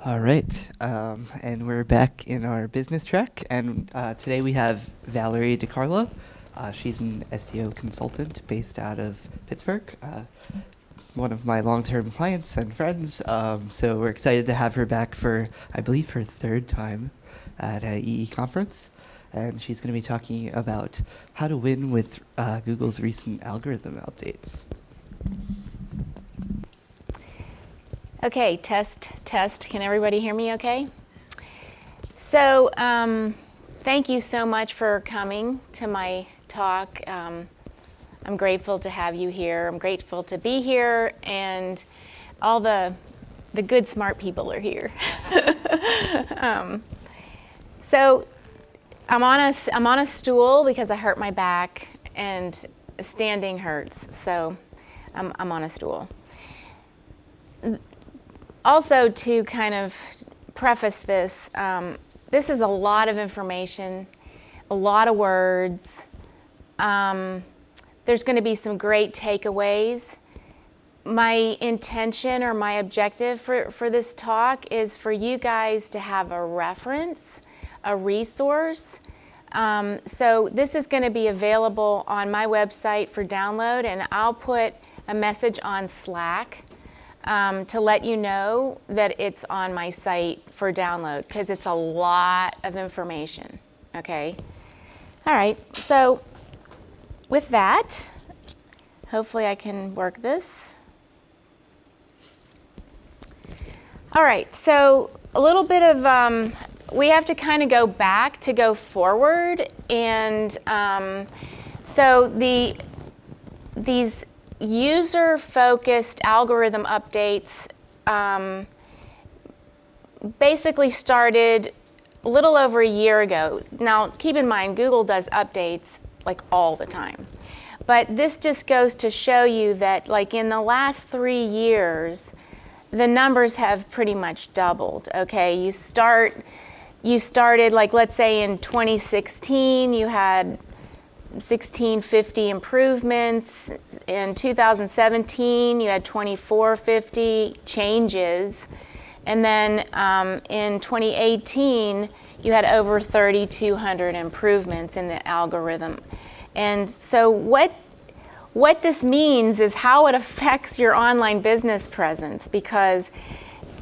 All right, and we're back in our business track, and today we have Valerie DiCarlo. She's an SEO consultant based out of Pittsburgh, one of my long-term clients and friends, so we're excited to have her back for, I believe, her third time at a EE conference, and she's going to be talking about how to win with Google's recent algorithm updates. Okay, test. Can everybody hear me okay? So, thank you so much for coming to my talk. I'm grateful to have you here. I'm grateful to be here, and all the good, smart people are here. So, I'm on a stool because I hurt my back, and standing hurts. So, I'm on a stool. Also, to kind of preface this, this is a lot of information, a lot of words. There's going to be some great takeaways. My intention or my objective for this talk is for you guys to have a reference, a resource. So this is going to be available on my website for download, and I'll put a message on Slack to let you know that it's on my site for download, because it's a lot of information, okay? All right, so with that, hopefully I can work this. All right, so a little bit of, we have to kind of go back to go forward, and so these user-focused algorithm updates basically started a little over a year ago. Now, keep in mind, Google does updates like all the time. But this just goes to show you that like in the last 3 years, the numbers have pretty much doubled, okay? You started like, let's say in 2016, you had 1650 improvements. In 2017, you had 2450 changes. And then in 2018, you had over 3,200 improvements in the algorithm. And so what this means is how it affects your online business presence, because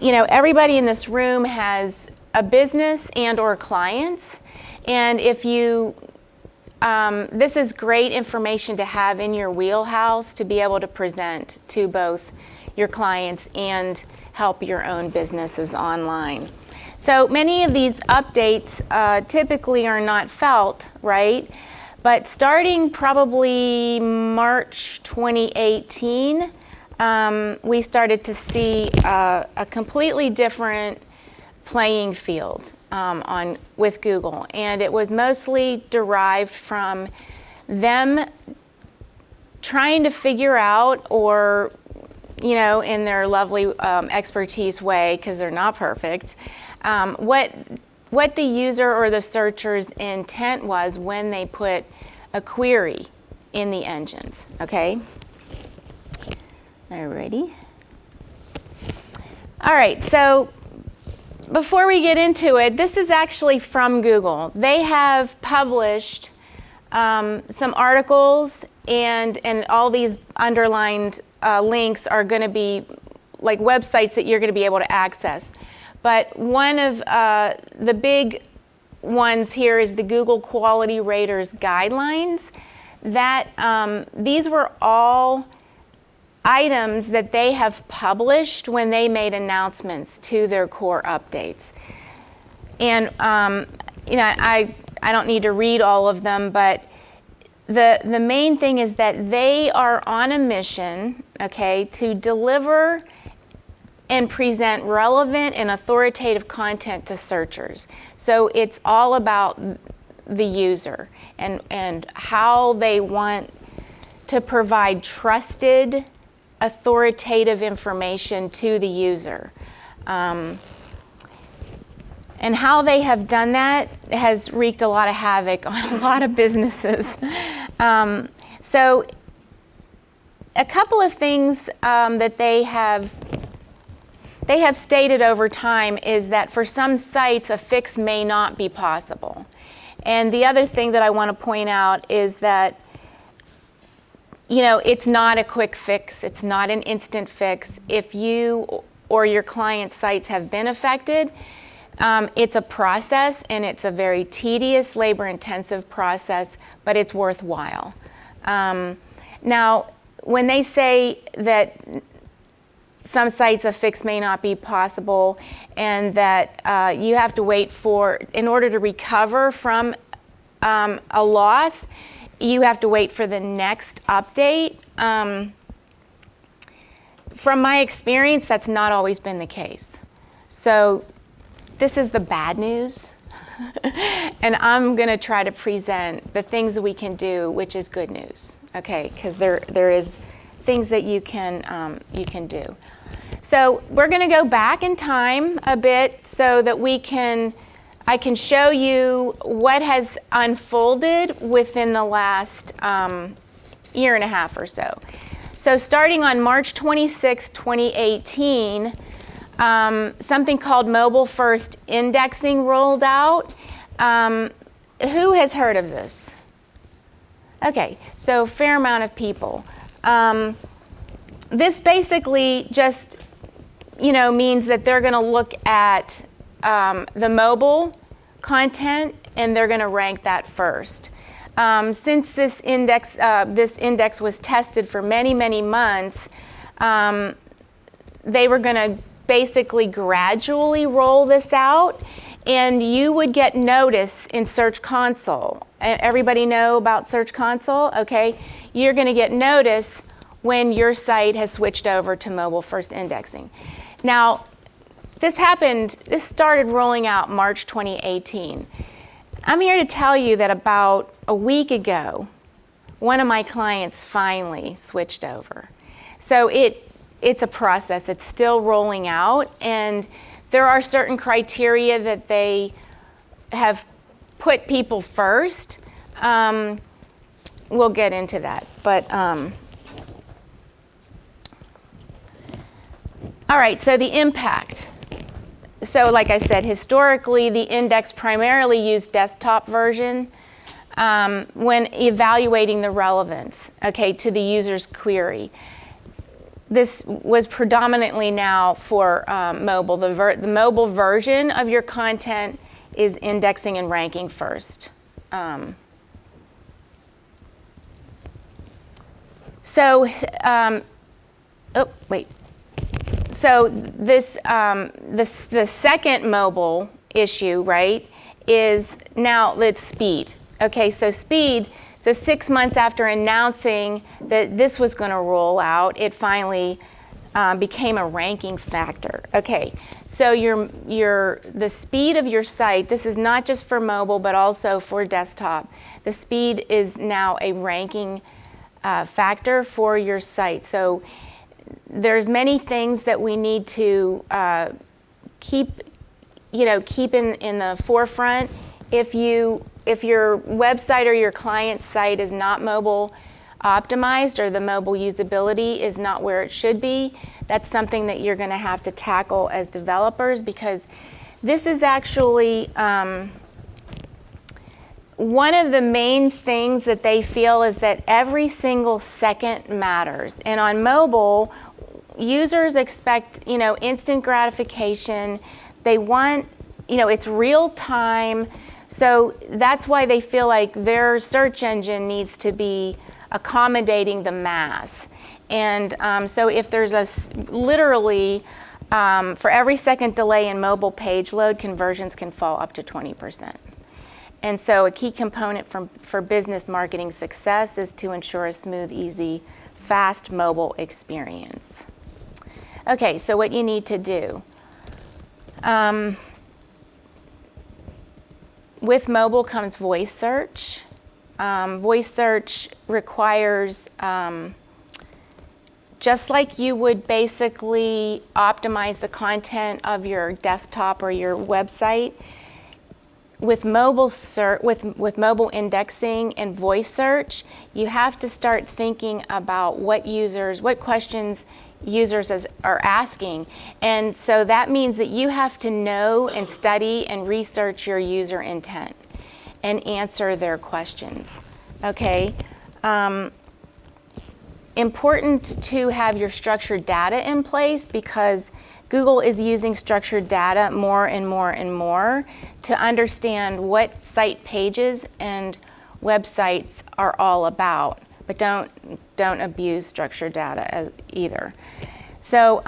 everybody in this room has a business and or clients. And if you this is great information to have in your wheelhouse to be able to present to both your clients and help your own businesses online. So many of these updates typically are not felt, right? But starting probably March 2018, we started to see a completely different playing field with Google, and it was mostly derived from them trying to figure out, or in their lovely expertise way, because they're not perfect, what the user or the searcher's intent was when they put a query in the engines. Okay. Alrighty. All right. So, before we get into it, this is actually from Google. They have published some articles, and all these underlined links are going to be like websites that you're going to be able to access. But one of the big ones here is the Google Quality Raters Guidelines. That these were all items that they have published when they made announcements to their core updates. And I don't need to read all of them, but the main thing is that they are on a mission, okay, to deliver and present relevant and authoritative content to searchers. So it's all about the user and how they want to provide trusted, authoritative information to the user. And how they have done that has wreaked a lot of havoc on a lot of businesses. So a couple of things that they have they have stated over time is that for some sites, a fix may not be possible. And the other thing that I want to point out is that, you know, it's not a quick fix. It's not an instant fix. If you or your client's sites have been affected, it's a process, and it's a very tedious, labor-intensive process, but it's worthwhile. Now, when they say that some sites a fix may not be possible, and that you have to wait in order to recover from a loss, you have to wait for the next update. From my experience, that's not always been the case. So this is the bad news, and I'm going to try to present the things that we can do, which is good news, okay? Because there is things that you can do. So we're going to go back in time a bit so that I can show you what has unfolded within the last year and a half or so. So starting on March 26, 2018, something called Mobile First Indexing rolled out. Who has heard of this? Okay, so a fair amount of people. This basically just, you know, means that they're going to look at the mobile content, and they're going to rank that first. Since this index was tested for many, many months, they were going to basically gradually roll this out, and you would get notice in Search Console. Everybody know about Search Console? Okay, you're going to get notice when your site has switched over to mobile first indexing. Now, this started rolling out March 2018. I'm here to tell you that about a week ago, one of my clients finally switched over. So it's a process. It's still rolling out, and there are certain criteria that they have put people first. We'll get into that, but all right, so the impact. So like I said, historically, the index primarily used desktop version when evaluating the relevance, okay, to the user's query. This was predominantly now for mobile. The mobile version of your content is indexing and ranking first. So this the second mobile issue, right, is now it's speed. Okay, so speed. So 6 months after announcing that this was going to roll out, it finally became a ranking factor. Okay, so the speed of your site. This is not just for mobile, but also for desktop. The speed is now a ranking factor for your site. So there's many things that we need to keep in the forefront. If your website or your client's site is not mobile optimized, or the mobile usability is not where it should be, that's something that you're going to have to tackle as developers, because this is actually one of the main things that they feel is that every single second matters. And on mobile, users expect, instant gratification. They want, it's real time. So that's why they feel like their search engine needs to be accommodating the mass. And so if there's literally, for every second delay in mobile page load, conversions can fall up to 20%. And so a key component for business marketing success is to ensure a smooth, easy, fast mobile experience. Okay, so what you need to do. With mobile comes voice search. Voice search requires, just like you would basically optimize the content of your desktop or your website, with mobile with mobile indexing and voice search, you have to start thinking about what questions users are asking. And so that means that you have to know and study and research your user intent and answer their questions. Okay? Important to have your structured data in place, because Google is using structured data more and more and more to understand what site pages and websites are all about. But don't abuse structured data either. So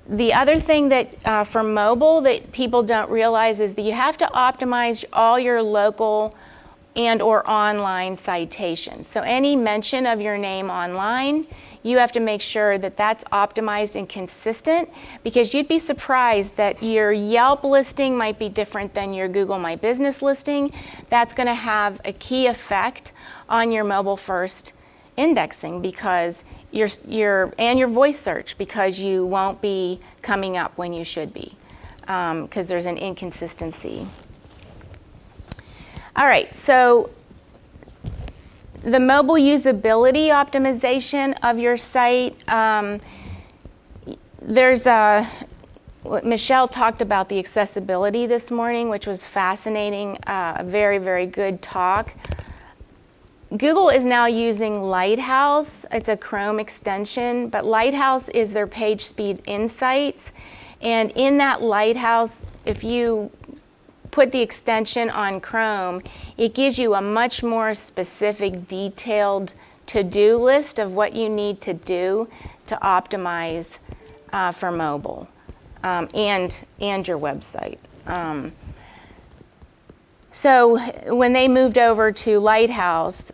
the other thing that for mobile that people don't realize is that you have to optimize all your local and or online citations. So any mention of your name online, you have to make sure that that's optimized and consistent, because you'd be surprised that your Yelp listing might be different than your Google My Business listing. That's going to have a key effect on your mobile first indexing, because your voice search, because you won't be coming up when you should be, because there's an inconsistency. All right, so the mobile usability optimization of your site, Michelle talked about the accessibility this morning, which was fascinating, a very, very good talk. Google is now using Lighthouse. It's a Chrome extension, but Lighthouse is their page speed insights. And in that Lighthouse, if you put the extension on Chrome, it gives you a much more specific, detailed to-do list of what you need to do to optimize for mobile and your website. So when they moved over to Lighthouse,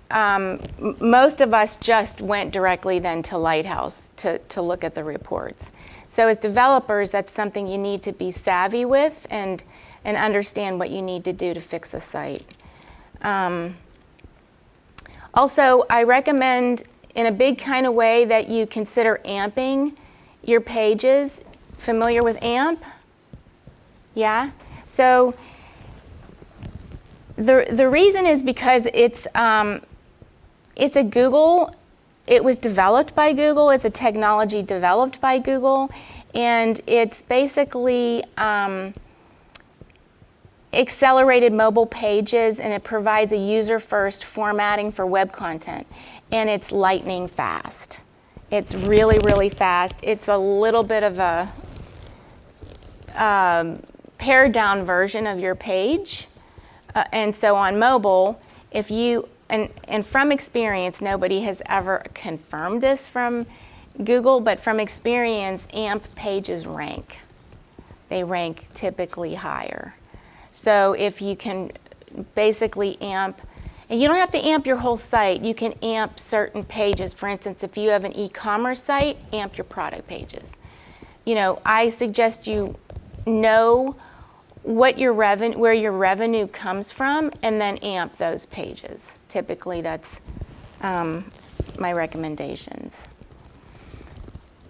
most of us just went directly then to Lighthouse to look at the reports. So as developers, that's something you need to be savvy with and understand what you need to do to fix a site. Also, I recommend in a big kind of way that you consider amping your pages. Familiar with AMP? Yeah? So the reason is because it's a Google, it was developed by Google, it's a technology developed by Google, and it's basically accelerated mobile pages, and it provides a user-first formatting for web content, and it's lightning fast. It's really, really fast. It's a little bit of a pared down version of your page, and so on mobile, if you, and from experience, nobody has ever confirmed this from Google, but from experience, AMP pages rank. They rank typically higher. So if you can basically amp, and you don't have to amp your whole site, you can amp certain pages. For instance, if you have an e-commerce site, amp your product pages. You know, I suggest you know what your where your revenue comes from, and then amp those pages. Typically, that's my recommendations.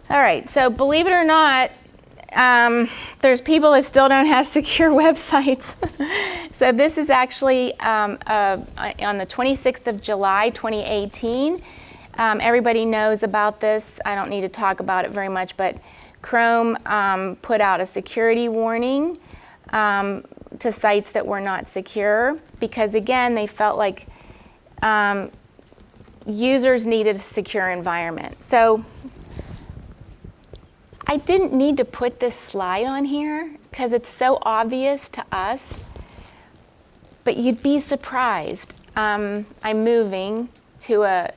All right, so believe it or not, there's people that still don't have secure websites. So this is actually on the 26th of July, 2018. Everybody knows about this. I don't need to talk about it very much, but Chrome put out a security warning to sites that were not secure, because again, they felt like users needed a secure environment. So I didn't need to put this slide on here because it's so obvious to us, but you'd be surprised. I'm moving to an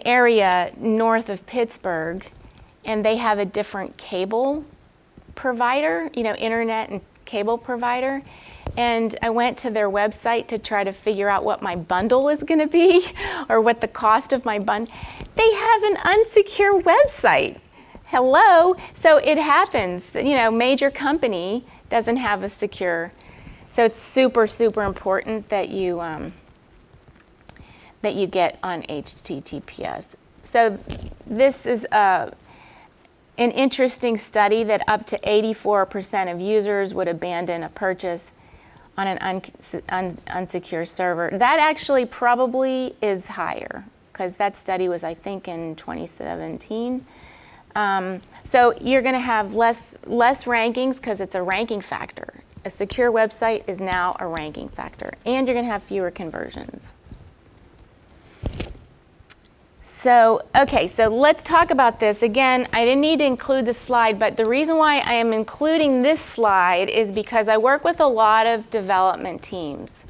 area north of Pittsburgh, and they have a different cable provider, you know, internet and cable provider. And I went to their website to try to figure out what my bundle is going to be or what the cost of my bundle. They have an unsecure website. Hello. So it happens, you know, major company doesn't have a secure. So it's super, super important that you get on HTTPS. So this is an interesting study that up to 84% of users would abandon a purchase on an unsecure server. That actually probably is higher because that study was, I think, in 2017. So you're going to have less rankings because it's a ranking factor. A secure website is now a ranking factor, and you're going to have fewer conversions. So, okay, so let's talk about this. Again, I didn't need to include this slide, but the reason why I am including this slide is because I work with a lot of development teams.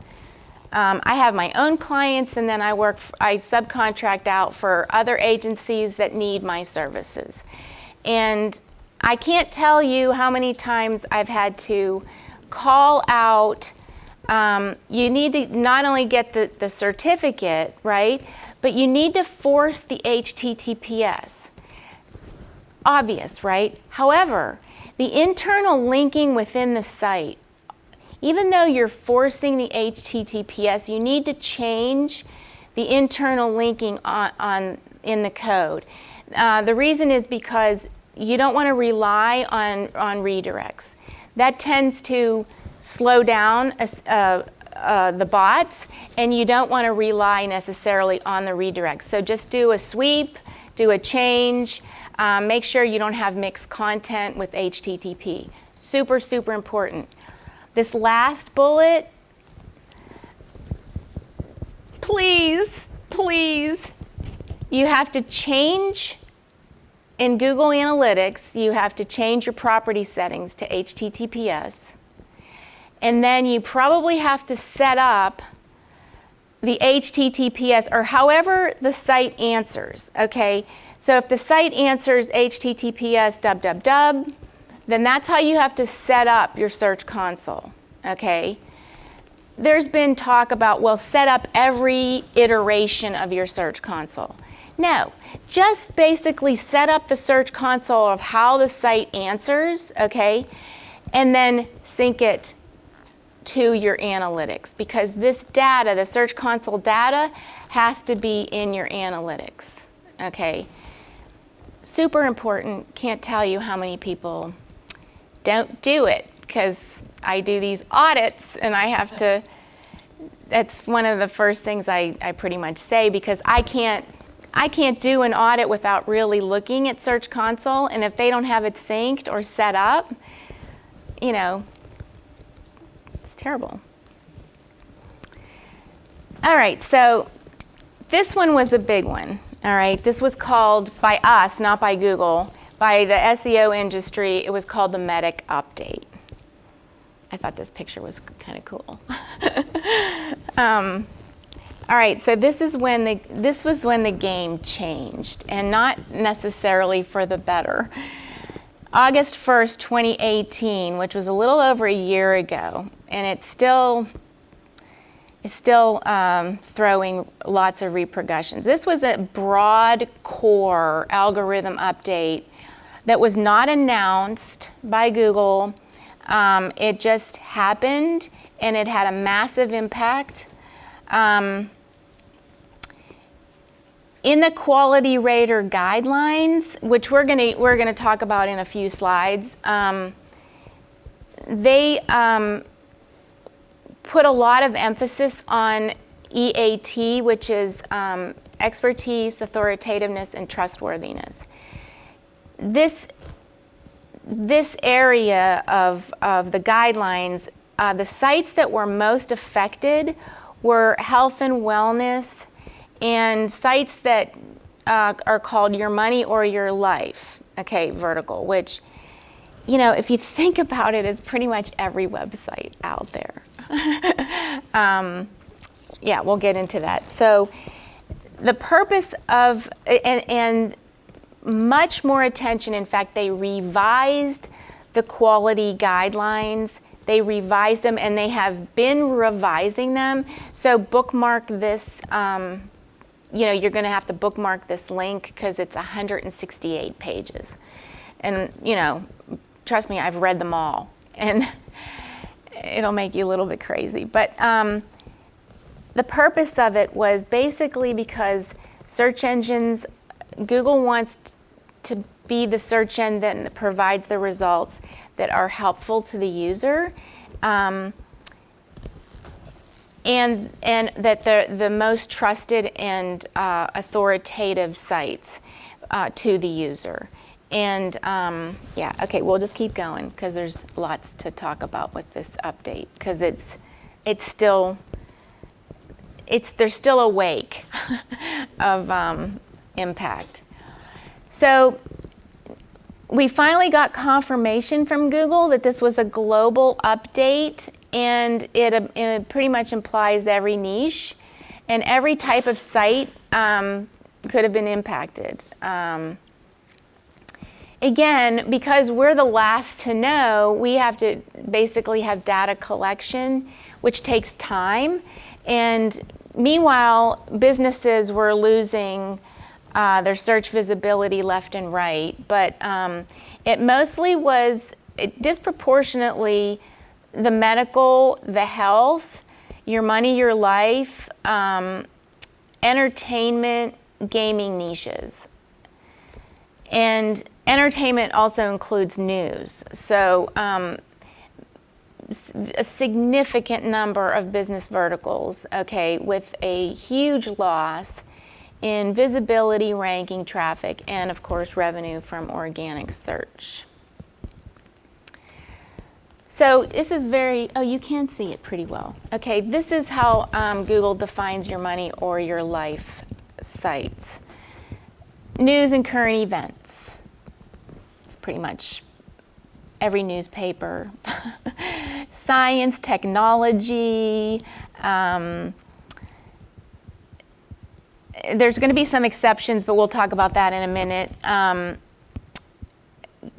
I have my own clients, and then I subcontract out for other agencies that need my services. And I can't tell you how many times I've had to call out, you need to not only get the certificate, right, but you need to force the HTTPS. Obvious, right? However, the internal linking within the site, even though you're forcing the HTTPS, you need to change the internal linking in the code. The reason is because you don't want to rely on redirects. That tends to slow down the bots, and you don't want to rely necessarily on the redirects. So just do a sweep, do a change, make sure you don't have mixed content with HTTP. Super, super important. This last bullet, please, you have to change in Google Analytics, you have to change your property settings to HTTPS. And then you probably have to set up the HTTPS, or however the site answers, okay? So if the site answers HTTPS www, then that's how you have to set up your Search Console, okay? There's been talk about, well, set up every iteration of your Search Console. No, just basically set up the Search Console of how the site answers, okay? And then sync it to your analytics, because this data, the Search Console data, has to be in your analytics, okay? Super important. Can't tell you how many people don't do it, because I do these audits and I have to, that's one of the first things I pretty much say, because I can't do an audit without really looking at Search Console, and if they don't have it synced or set up, you know, terrible. All right, so this one was a big one. All right, this was called, by us, not by Google, by the SEO industry, it was called the Medic Update. I thought this picture was kind of cool. All right, so this was when the game changed, and not necessarily for the better. August 1st, 2018, which was a little over a year ago, and it's still throwing lots of repercussions. This was a broad core algorithm update that was not announced by Google. It just happened, and it had a massive impact. In the Quality Rater guidelines, which we're gonna talk about in a few slides, they put a lot of emphasis on EAT, which is expertise, authoritativeness, and trustworthiness. This area of the guidelines, the sites that were most affected were health and wellness, and sites that are called Your Money or Your Life, okay, vertical, which, you know, if you think about it, it's pretty much every website out there. Yeah, we'll get into that. So the purpose of, and much more attention, in fact, they revised the quality guidelines. They revised them, and they have been revising them. So bookmark this, you know, you're going to have to bookmark this link because it's 168 pages. And, you know, trust me, I've read them all. And it'll make you a little bit crazy. But the purpose of it was basically because search engines, Google wants to be the search engine that provides the results that are helpful to the user. and that the most trusted and authoritative sites to the user. And yeah, okay, we'll just keep going because there's lots to talk about with this update, because they're still a wake of impact. So we finally got confirmation from Google that this was a global update, and it pretty much implies every niche and every type of site could have been impacted. Again, because we're the last to know, we have to basically have data collection, which takes time. And meanwhile, businesses were losing their search visibility left and right. But it mostly was disproportionately the medical, the health, your money, your life, entertainment, gaming niches. And entertainment also includes news. So a significant number of business verticals, okay, with a huge loss in visibility, ranking, traffic, and of course revenue from organic search. So this is you can see it pretty well. Okay, this is how Google defines your money or your life sites. News and current events. It's pretty much every newspaper. Science, technology. There's going to be some exceptions, but we'll talk about that in a minute.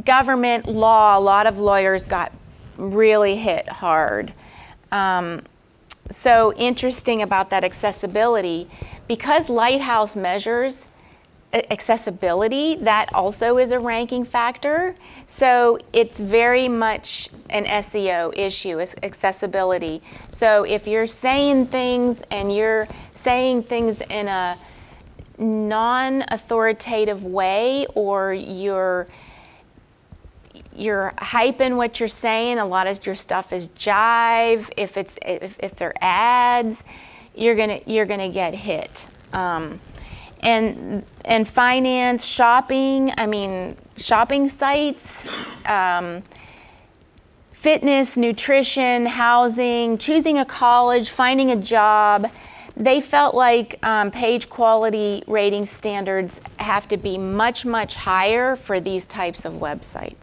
Government, law, a lot of lawyers got really hit hard. So interesting about that accessibility, because Lighthouse measures accessibility, that also is a ranking factor. So it's very much an SEO issue, accessibility. So if you're saying things and you're saying things in a non-authoritative way, or you're hyping what you're saying, a lot of your stuff is jive. If they're ads, you're gonna get hit. And finance, shopping, shopping sites, fitness, nutrition, housing, choosing a college, finding a job, they felt like page quality rating standards have to be much, much higher for these types of websites.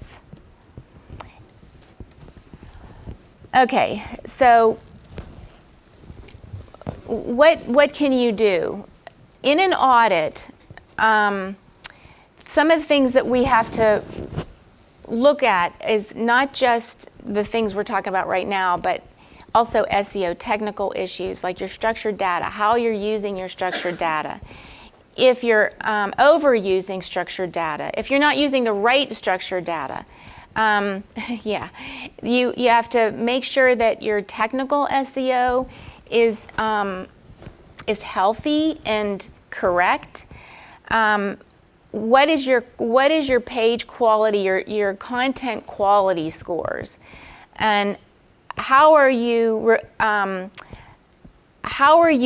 Okay, so what can you do? In an audit, some of the things that we have to look at is not just the things we're talking about right now, but also SEO technical issues like your structured data, how you're using your structured data. If you're overusing structured data, if you're not using the right structured data, yeah, you have to make sure that your technical SEO is healthy and correct. What is your page quality, your content quality scores, and how are you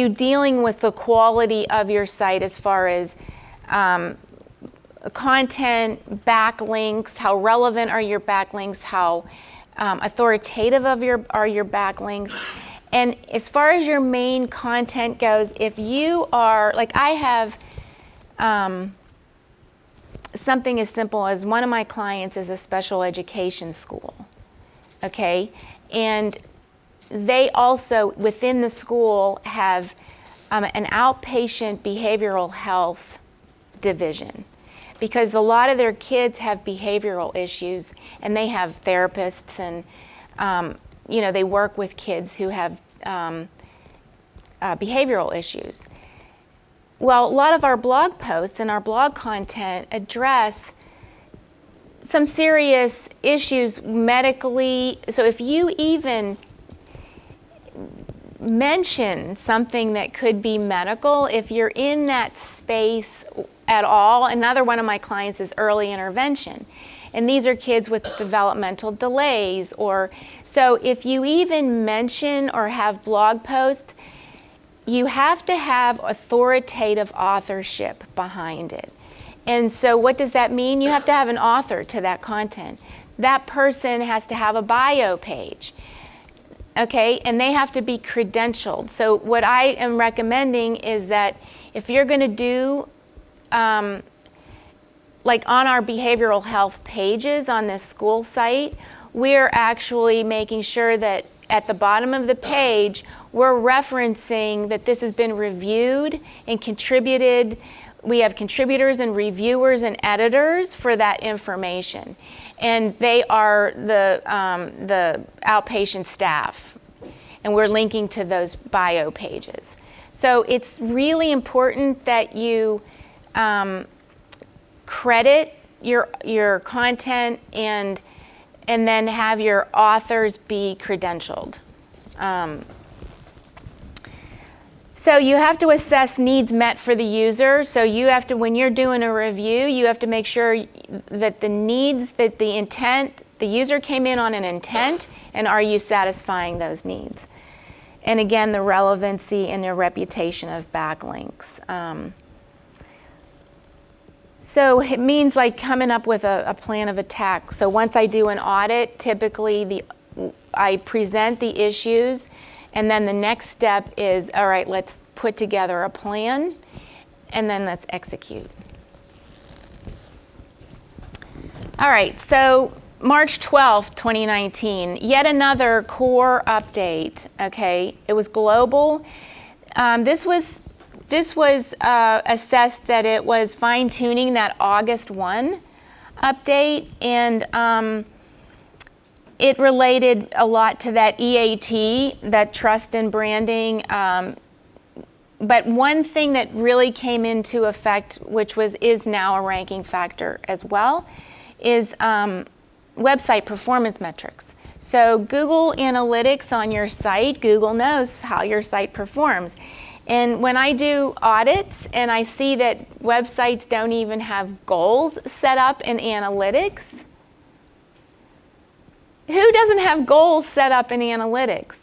dealing with the quality of your site as far as content, backlinks, how relevant are your backlinks, how authoritative are your backlinks. And as far as your main content goes, if you are, like I have something as simple as one of my clients is a special education school, okay? And they also, within the school, have an outpatient behavioral health division, because a lot of their kids have behavioral issues, and they have therapists, and they work with kids who have behavioral issues. Well, a lot of our blog posts and our blog content address some serious issues medically. So if you even mention something that could be medical, if you're in that space at all, another one of my clients is early intervention. And these are kids with developmental delays. So if you even mention or have blog posts, you have to have authoritative authorship behind it. And so what does that mean? You have to have an author to that content. That person has to have a bio page. Okay, and they have to be credentialed. So what I am recommending is that if you're going to do, like on our behavioral health pages on this school site, we're actually making sure that at the bottom of the page, we're referencing that this has been reviewed and contributed. We have contributors and reviewers and editors for that information. And they are the outpatient staff. And we're linking to those bio pages. So it's really important that you credit your content and then have your authors be credentialed. So you have to assess needs met for the user. So you have to, when you're doing a review, you have to make sure that the needs, that the intent, the user came in on an intent, and are you satisfying those needs? And again, the relevancy and the reputation of backlinks. So it means like coming up with a plan of attack. So once I do an audit, typically I present the issues, and then the next step is, all right, let's put together a plan, and then let's execute. All right, so March 12th, 2019, yet another core update, okay? It was global. This was assessed that it was fine-tuning that August 1 update, and it related a lot to that EAT, that trust and branding. But one thing that really came into effect, which is now a ranking factor as well, is website performance metrics. So Google Analytics on your site, Google knows how your site performs. And when I do audits and I see that websites don't even have goals set up in analytics, who doesn't have goals set up in analytics,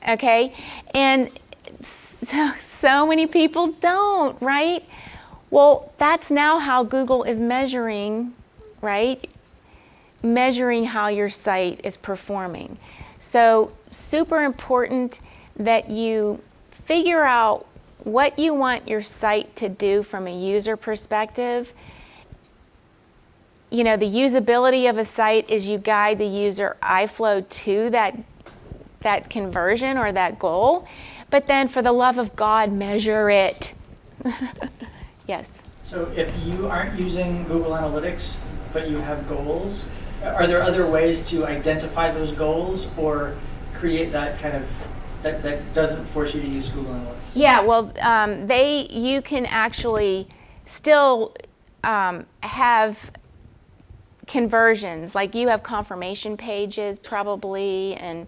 okay? And so many people don't, right? Well, that's now how Google is measuring, right? Measuring how your site is performing. So super important that you figure out what you want your site to do from a user perspective. You know, the usability of a site is you guide the user iFlow to that conversion or that goal, but then for the love of God, measure it. Yes? So if you aren't using Google Analytics, but you have goals, are there other ways to identify those goals or create that kind of, that doesn't force you to use Google Analytics? Yeah, well, you can actually still have conversions, like you have confirmation pages probably, and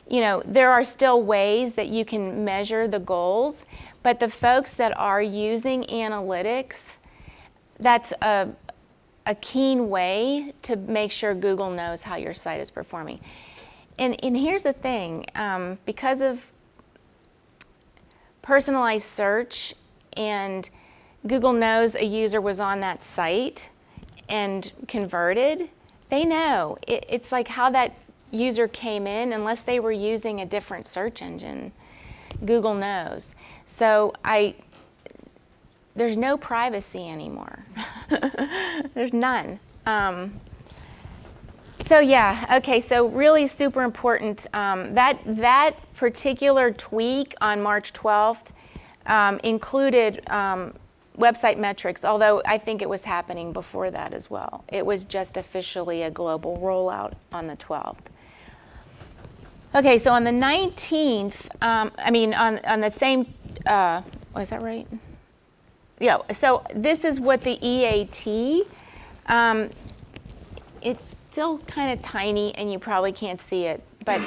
you know, there are still ways that you can measure the goals, but the folks that are using analytics, that's a keen way to make sure Google knows how your site is performing. And here's the thing, because of personalized search and Google knows a user was on that site and converted, they know. It's like how that user came in, unless they were using a different search engine, Google knows. So there's no privacy anymore. There's none. So yeah, okay, so really super important. That particular tweak on March 12th included website metrics, although I think it was happening before that as well. It was just officially a global rollout on the 12th. Okay, so on the 19th, on the same, is that right? Yeah, so this is what the EAT, it's still kind of tiny and you probably can't see it, but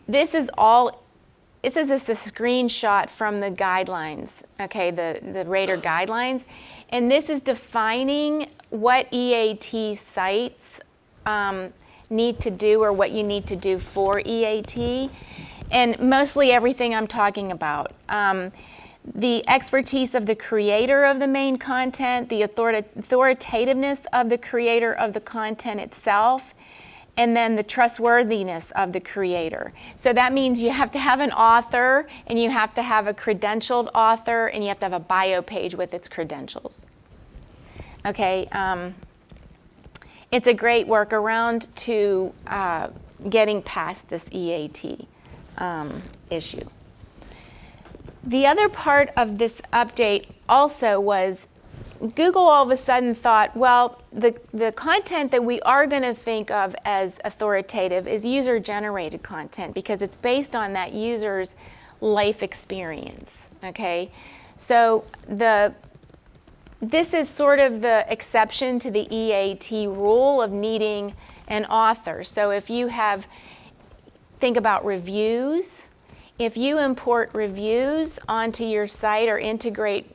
this is just a screenshot from the guidelines, okay, the rater guidelines, and this is defining what EAT sites need to do or what you need to do for EAT. And mostly everything I'm talking about. The expertise of the creator of the main content, the authoritativeness of the creator of the content itself, and then the trustworthiness of the creator. So that means you have to have an author, and you have to have a credentialed author, and you have to have a bio page with its credentials. Okay, it's a great workaround to getting past this EAT issue. The other part of this update also was Google all of a sudden thought, well, the content that we are going to think of as authoritative is user-generated content because it's based on that user's life experience, okay? So this is sort of the exception to the EAT rule of needing an author. So if you think about reviews. If you import reviews onto your site or integrate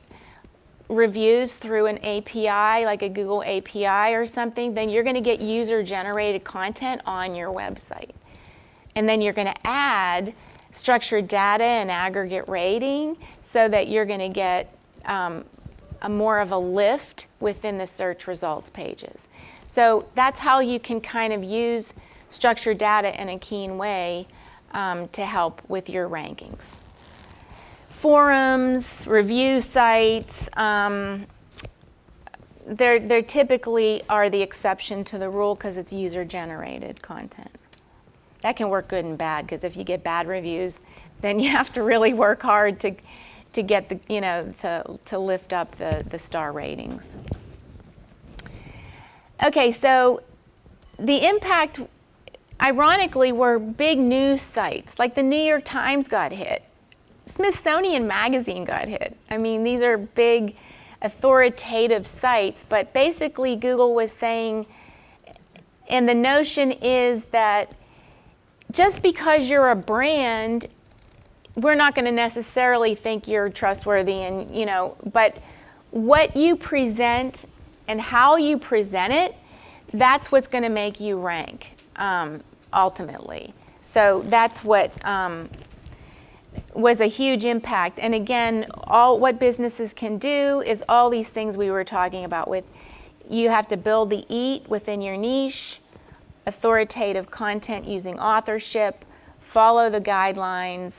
reviews through an API, like a Google API or something, then you're going to get user-generated content on your website. And then you're going to add structured data and aggregate rating so that you're going to get more of a lift within the search results pages. So that's how you can kind of use structured data in a keen way to help with your rankings. Forums, review sites, they typically are the exception to the rule because it's user-generated content. That can work good and bad because if you get bad reviews, then you have to really work hard to get to lift up the star ratings. Okay, so the impact, ironically, were big news sites, like the New York Times got hit. Smithsonian Magazine got hit. I mean, these are big authoritative sites, but basically Google was saying, and the notion is that just because you're a brand, we're not going to necessarily think you're trustworthy and, but what you present and how you present it, that's what's going to make you rank. Ultimately. So that's what was a huge impact. And again, what businesses can do is all these things we were talking about with, you have to build the EAT within your niche, authoritative content using authorship, follow the guidelines.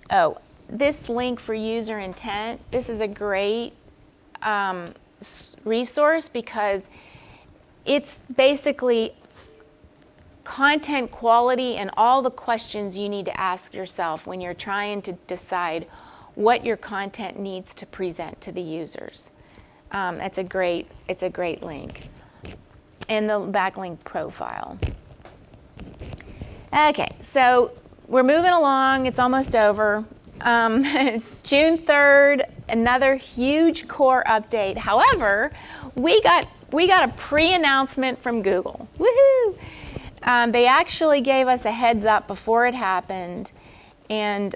Oh, this link for user intent, this is a great resource because it's basically content quality and all the questions you need to ask yourself when you're trying to decide what your content needs to present to the users. It's a great link. And the backlink profile. Okay, so we're moving along. It's almost over. June 3rd, another huge core update. However, we got a pre-announcement from Google. Woohoo! They actually gave us a heads up before it happened. And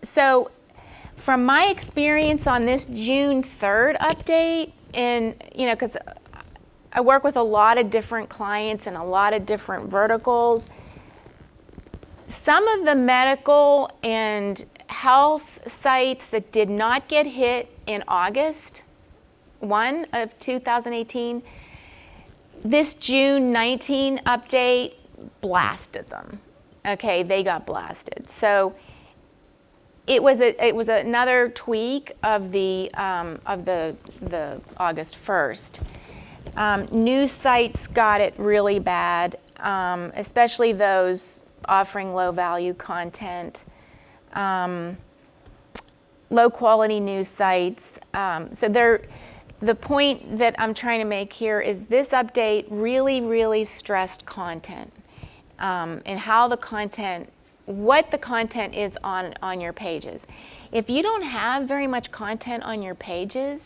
so from my experience on this June 3rd update, and because I work with a lot of different clients and a lot of different verticals, some of the medical and health sites that did not get hit in August 1 of 2018, this June 19 update blasted them. Okay, they got blasted. So it was another tweak of the August 1st. News sites got it really bad, especially those offering low value content, low quality news sites. The point that I'm trying to make here is this update really, really stressed content and how the content, what the content is on your pages. If you don't have very much content on your pages,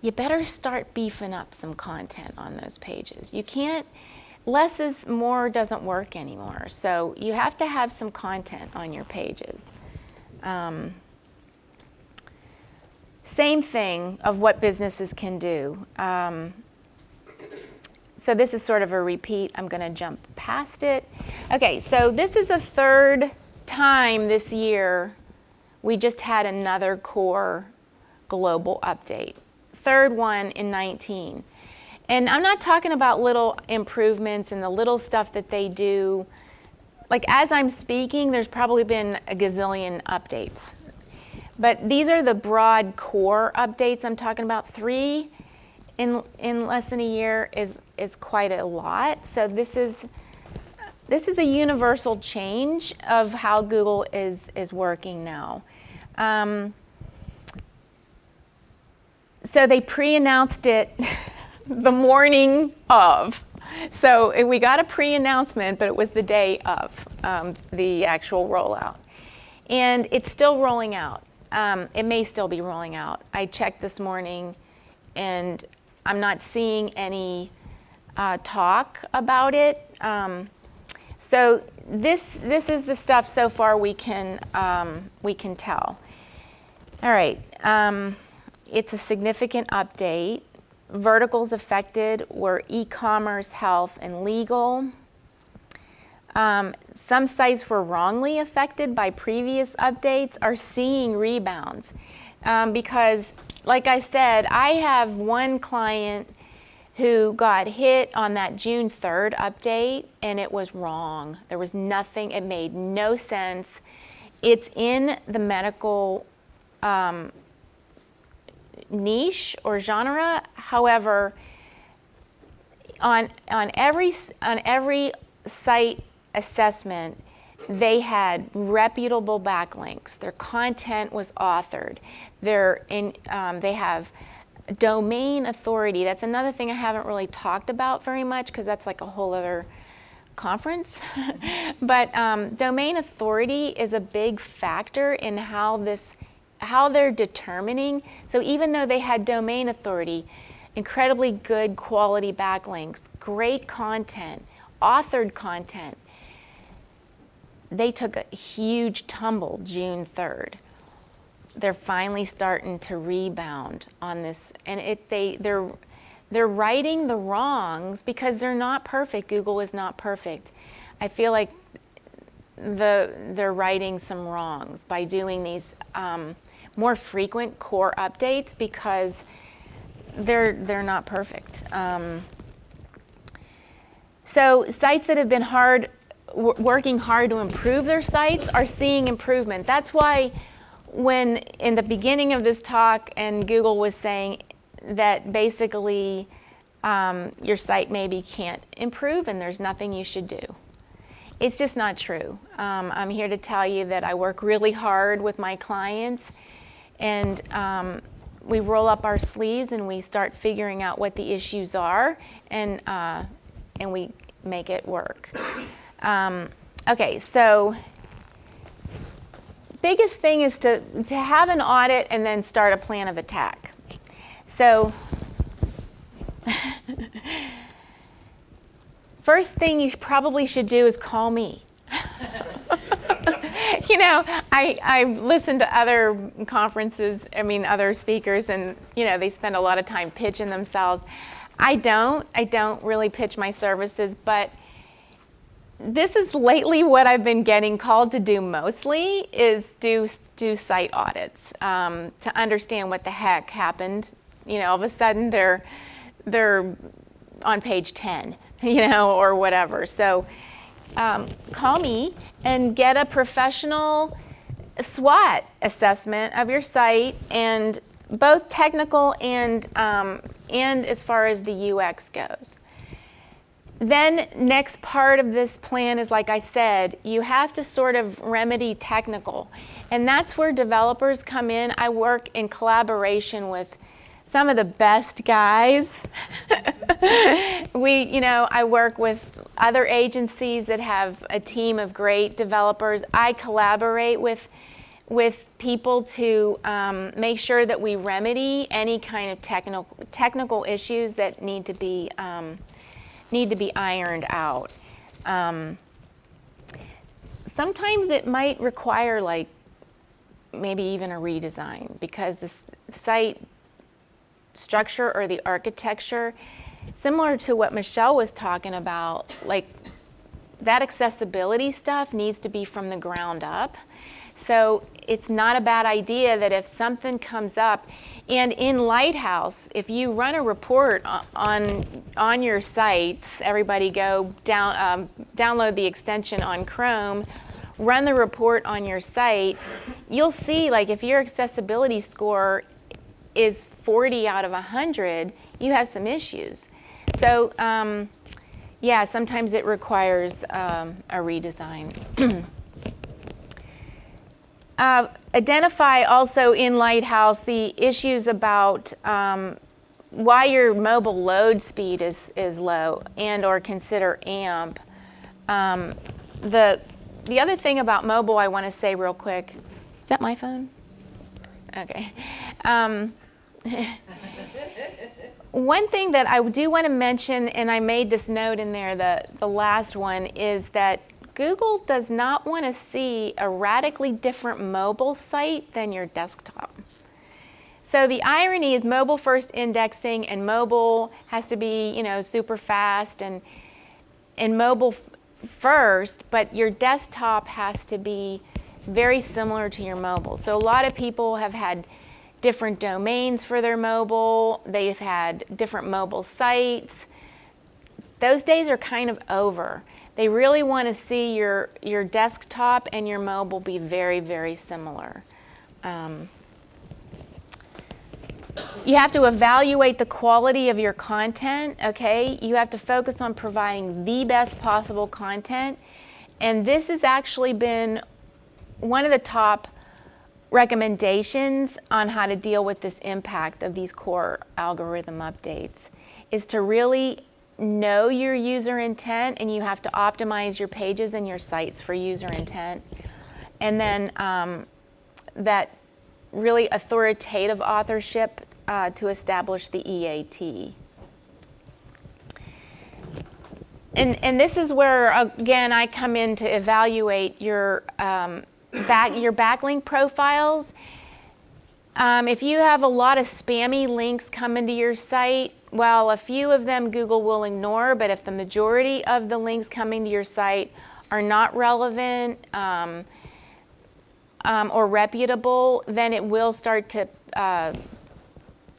you better start beefing up some content on those pages. You can't, less is more doesn't work anymore. So you have to have some content on your pages. Same thing of what businesses can do. So this is sort of a repeat. I'm going to jump past it. Okay, so this is the third time this year we just had another core global update. Third one in 19. And I'm not talking about little improvements and the little stuff that they do. Like as I'm speaking, there's probably been a gazillion updates. But these are the broad core updates I'm talking about. 3 in less than a year is quite a lot. So this is a universal change of how Google is working now. So they pre-announced it the morning of. So we got a pre-announcement, but it was the day of the actual rollout. And it's still rolling out. It may still be rolling out. I checked this morning, and I'm not seeing any talk about it. So this is the stuff so far we can tell. All right, it's a significant update. Verticals affected were e-commerce, health, and legal. Some sites were wrongly affected by previous updates are seeing rebounds. Because, like I said, I have one client who got hit on that June 3rd update, and it was wrong. There was nothing, it made no sense. It's in the medical niche or genre. However, on every site assessment, they had reputable backlinks. Their content was authored. They have domain authority. That's another thing I haven't really talked about very much because that's like a whole other conference. But domain authority is a big factor in how they're determining. So even though they had domain authority, incredibly good quality backlinks, great content, authored content, they took a huge tumble June 3rd. They're finally starting to rebound on this, and they're righting the wrongs because they're not perfect. Google is not perfect. I feel like they're righting some wrongs by doing these more frequent core updates because they're not perfect. So sites that have been working hard to improve their sites are seeing improvement. That's why when in the beginning of this talk and Google was saying that basically your site maybe can't improve and there's nothing you should do. It's just not true. I'm here to tell you that I work really hard with my clients, and we roll up our sleeves and we start figuring out what the issues are, and we make it work. Okay, so biggest thing is to have an audit and then start a plan of attack. So first thing you probably should do is call me. You know, I listen to other conferences, other speakers, and they spend a lot of time pitching themselves. I don't really pitch my services, but this is lately what I've been getting called to do mostly is do site audits to understand what the heck happened. All of a sudden they're on page 10, or whatever. So call me and get a professional SWOT assessment of your site, and both technical and as far as the UX goes. Then next part of this plan is, like I said, you have to sort of remedy technical. And that's where developers come in. I work in collaboration with some of the best guys. I work with other agencies that have a team of great developers. I collaborate with people to make sure that we remedy any kind of technical issues that need to be ironed out. Sometimes it might require maybe even a redesign because the site structure or the architecture similar to what Michelle was talking about, like that accessibility stuff needs to be from the ground up. So it's not a bad idea that if something comes up, and in Lighthouse, if you run a report on your sites, everybody go down, download the extension on Chrome, run the report on your site, you'll see like if your accessibility score is 40 out of 100, you have some issues. So yeah, sometimes it requires a redesign. Identify also in Lighthouse the issues about why your mobile load speed is low, and or consider AMP. The other thing about mobile I want to say real quick, is that my phone? Okay. One thing that I do want to mention, and I made this note in there, the last one, is that Google does not want to see a radically different mobile site than your desktop. So the irony is mobile first indexing, and mobile has to be, you know, super fast and mobile first, but your desktop has to be very similar to your mobile. So a lot of people have had different domains for their mobile. They've had different mobile sites. Those days are kind of over. They really want to see your desktop and your mobile be very, very similar. You have to evaluate the quality of your content, okay? You have to focus on providing the best possible content. And this has actually been one of the top recommendations on how to deal with this impact of these core algorithm updates, is to really know your user intent, and you have to optimize your pages and your sites for user intent. And then that really authoritative authorship to establish the EAT. And this is where, again, I come in to evaluate your backlink profiles. If you have a lot of spammy links coming to your site, well, a few of them Google will ignore, but if the majority of the links coming to your site are not relevant or reputable, then it will start to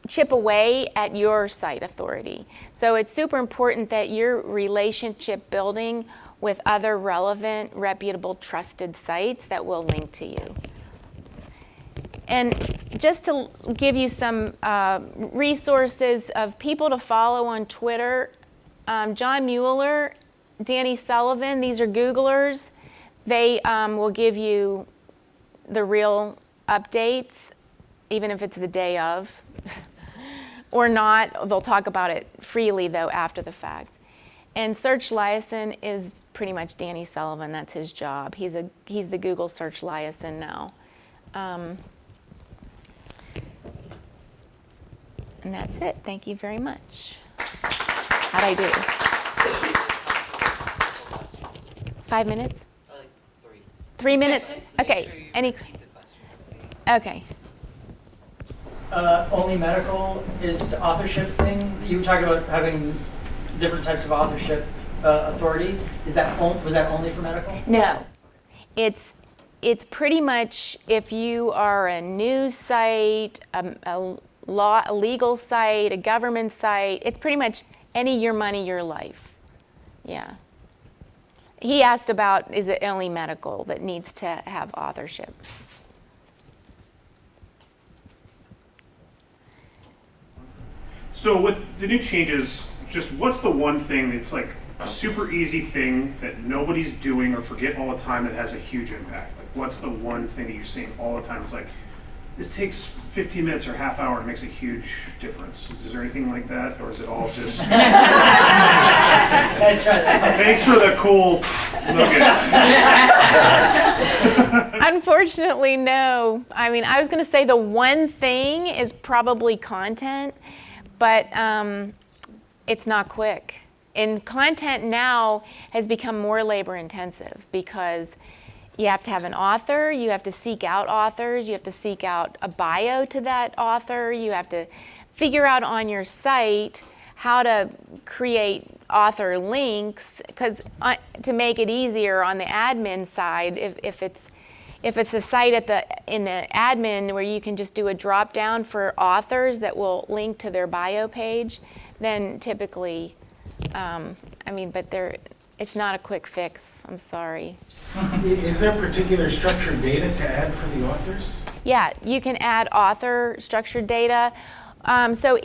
chip away at your site authority. So it's super important that you're relationship building with other relevant, reputable, trusted sites that will link to you. And just to give you some resources of people to follow on Twitter, John Mueller, Danny Sullivan, these are Googlers. They will give you the real updates, even if it's the day of, or not. They'll talk about it freely, though, after the fact. And Search Liaison is pretty much Danny Sullivan. That's his job. He's the Google Search Liaison now. And that's it. Thank you very much. How'd I do? 5 minutes? Like 3. 3 minutes? Okay. Sure, Any? Okay. Only medical is the authorship thing. You were talking about having different types of authorship authority. Was that only for medical? No. It's pretty much if you are a news site, a legal site, a government site, it's pretty much any your money, your life. Yeah. He asked about, is it only medical that needs to have authorship? So with the new changes, just what's the one thing that's like a super easy thing that nobody's doing or forget all the time that has a huge impact? Like what's the one thing that you're seeing all the time? It's like, this takes 15 minutes or half hour and makes a huge difference. Is there anything like that, or is it all just... Nice try that. Thanks for the cool nugget. Unfortunately, no. I mean, I was going to say the one thing is probably content, but it's not quick. And content now has become more labor intensive because you have to have an author, you have to seek out authors, you have to seek out a bio to that author, you have to figure out on your site how to create author links, because to make it easier on the admin side, if it's a site in the admin where you can just do a drop down for authors that will link to their bio page, then typically, but it's not a quick fix. I'm sorry. Is there particular structured data to add for the authors? Yeah, you can add author structured data. So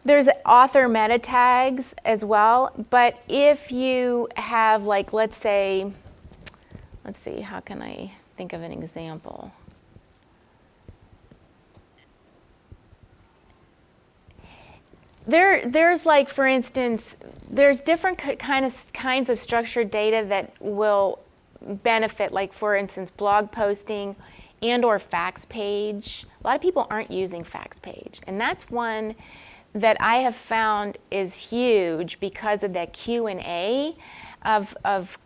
there's author meta tags as well, but if you have, like, let's see, how can I think of an example? There's like, for instance, there's different kinds of structured data that will benefit, like, for instance, blog posting and or fax page. A lot of people aren't using fax page, and that's one that I have found is huge because of that Q&A of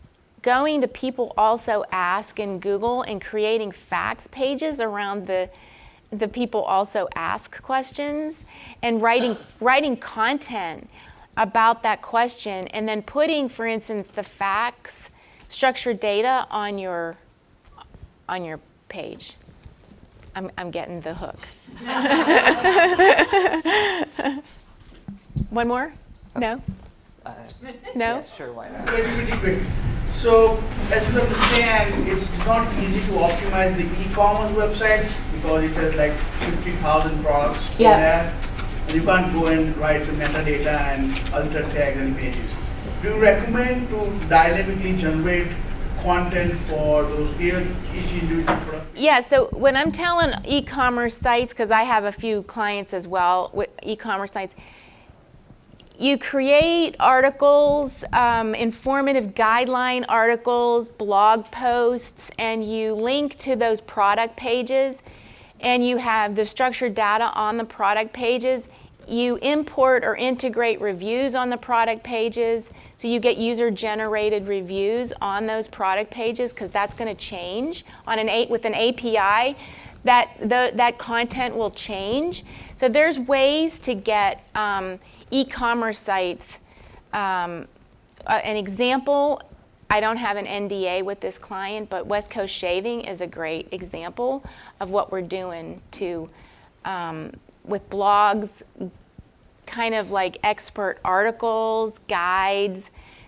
going to people also ask in Google and creating fax pages around the people also ask questions, and writing content about that question, and then putting, for instance, the fax structured data on your page. I'm getting the hook. One more? No? No? Yeah, sure, why not? Pretty quick. So, as you understand, it's not easy to optimize the e-commerce websites because it has like 50,000 products in there. And you can't go and write the metadata and alter tags and images. Do you recommend to dynamically generate content for those each individual product? Yeah, so when I'm telling e-commerce sites, because I have a few clients as well with e-commerce sites, you create articles, informative guideline articles, blog posts, and you link to those product pages, and you have the structured data on the product pages. You import or integrate reviews on the product pages, so you get user-generated reviews on those product pages, because that's going to change with an API. That content will change. So there's ways to get e-commerce sites. An example, I don't have an NDA with this client, but West Coast Shaving is a great example of what we're doing with blogs, kind of like expert articles, guides,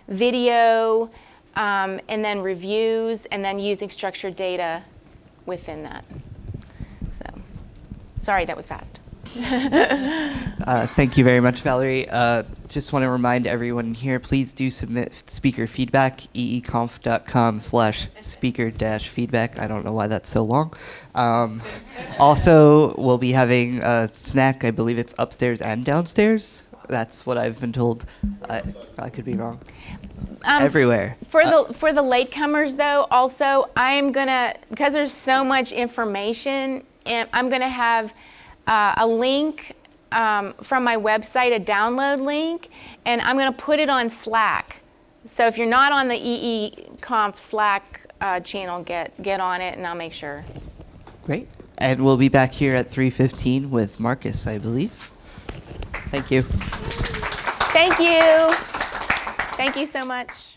video, and then reviews, and then using structured data within that. So, sorry, that was fast. Thank you very much, Valerie. Just want to remind everyone here, please do submit speaker feedback, eeconf.com/speaker-feedback. I don't know why that's so long. Also, we'll be having a snack. I believe it's upstairs and downstairs. That's what I've been told. I could be wrong. Everywhere. For the latecomers, though, also, I'm gonna, because there's so much information, and I'm gonna have a link from my website, a download link, and I'm going to put it on Slack. So if you're not on the EEConf Slack channel, get on it, and I'll make sure. Great. And we'll be back here at 3:15 with Marcus, I believe. Thank you. Thank you. Thank you so much.